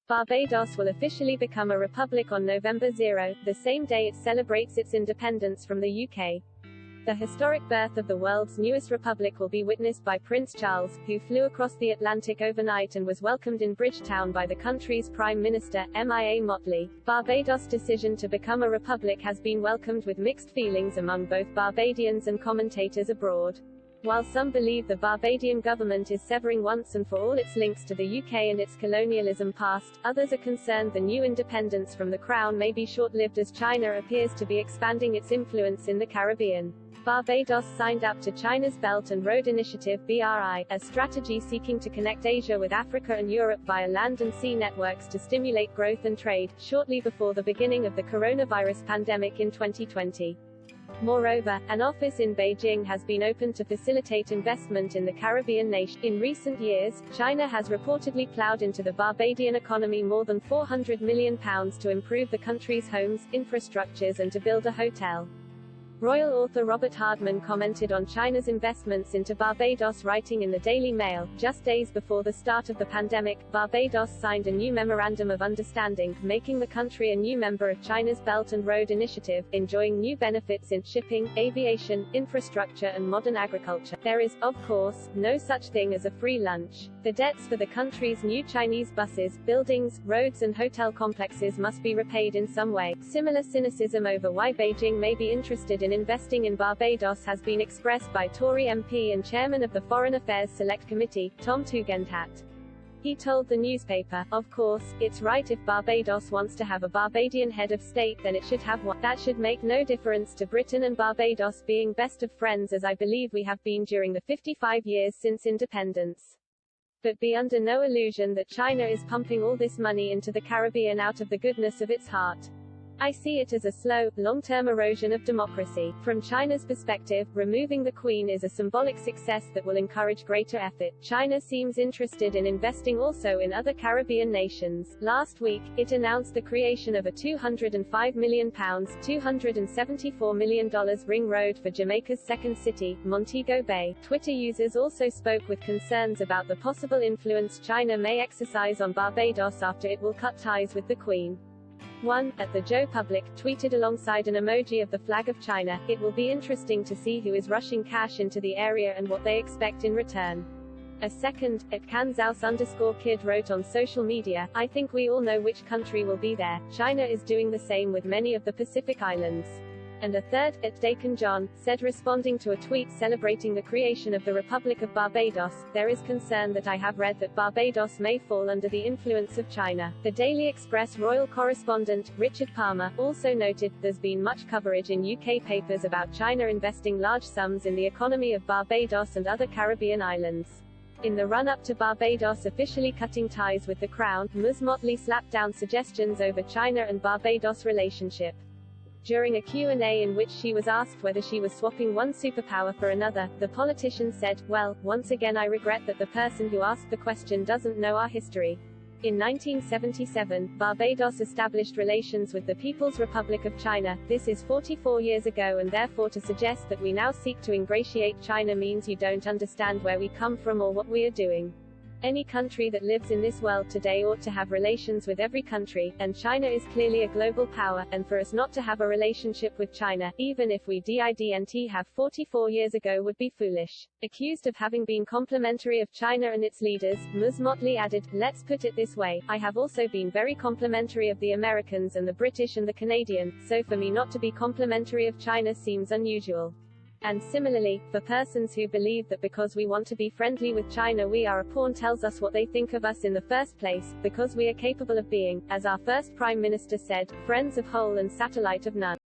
Barbados will officially become a republic on November 0, the same day it celebrates its independence from the UK. The historic birth of the world's newest republic will be witnessed by Prince Charles, who flew across the Atlantic overnight and was welcomed in Bridgetown by the country's Prime Minister, Mia Mottley. Barbados' decision to become a republic has been welcomed with mixed feelings among both Barbadians and commentators abroad. While some believe the Barbadian government is severing once and for all its links to the UK and its colonialism past, others are concerned the new independence from the Crown may be short-lived as China appears to be expanding its influence in the Caribbean. Barbados signed up to China's Belt and Road Initiative (BRI), a strategy seeking to connect Asia with Africa and Europe via land and sea networks to stimulate growth and trade, shortly before the beginning of the coronavirus pandemic in 2020. Moreover, an office in Beijing has been opened to facilitate investment in the Caribbean nation. In recent years, China has reportedly plowed into the Barbadian economy more than £400 million to improve the country's homes, infrastructures and to build a hotel. Royal author Robert Hardman commented on China's investments into Barbados, writing in the Daily Mail, just days before the start of the pandemic, Barbados signed a new Memorandum of Understanding, making the country a new member of China's Belt and Road Initiative, enjoying new benefits in shipping, aviation, infrastructure and modern agriculture. There is, of course, no such thing as a free lunch. The debts for the country's new Chinese buses, buildings, roads and hotel complexes must be repaid in some way. Similar cynicism over why Beijing may be interested in investing in Barbados has been expressed by Tory MP and chairman of the Foreign Affairs Select Committee, Tom Tugendhat. He told the newspaper, "Of course, it's right if Barbados wants to have a Barbadian head of state then it should have one. That should make no difference to Britain and Barbados being best of friends as I believe we have been during the 55 years since independence. But be under no illusion that China is pumping all this money into the Caribbean out of the goodness of its heart. I see it as a slow, long-term erosion of democracy. From China's perspective, removing the Queen is a symbolic success that will encourage greater effort. China seems interested in investing also in other Caribbean nations. Last week, it announced the creation of a £205 million, $274 million ring road for Jamaica's second city, Montego Bay. Twitter users also spoke with concerns about the possible influence China may exercise on Barbados after it will cut ties with the Queen. One, at the Joe Public, tweeted alongside an emoji of the flag of China, "It will be interesting to see who is rushing cash into the area and what they expect in return." A second, at Kansas_kid wrote on social media, "I think we all know which country will be there. China is doing the same with many of the Pacific Islands." And a third, at Dakin John, said responding to a tweet celebrating the creation of the Republic of Barbados, "There is concern that I have read that Barbados may fall under the influence of China." The Daily Express royal correspondent, Richard Palmer, also noted, "There's been much coverage in UK papers about China investing large sums in the economy of Barbados and other Caribbean islands." In the run-up to Barbados officially cutting ties with the Crown, Ms. Mottley slapped down suggestions over China and Barbados' relationship. During a Q&A in which she was asked whether she was swapping one superpower for another, the politician said, "Well, once again I regret that the person who asked the question doesn't know our history. In 1977, Barbados established relations with the People's Republic of China. This is 44 years ago and therefore to suggest that we now seek to ingratiate China means you don't understand where we come from or what we are doing. Any country that lives in this world today ought to have relations with every country, and China is clearly a global power, and for us not to have a relationship with China, even if we didn't have 44 years ago would be foolish." Accused of having been complimentary of China and its leaders, Ms. Mottley added, "Let's put it this way, I have also been very complimentary of the Americans and the British and the Canadian, so for me not to be complimentary of China seems unusual. And similarly, for persons who believe that because we want to be friendly with China we are a pawn tells us what they think of us in the first place, because we are capable of being, as our first Prime Minister said, friends of whole and satellite of none."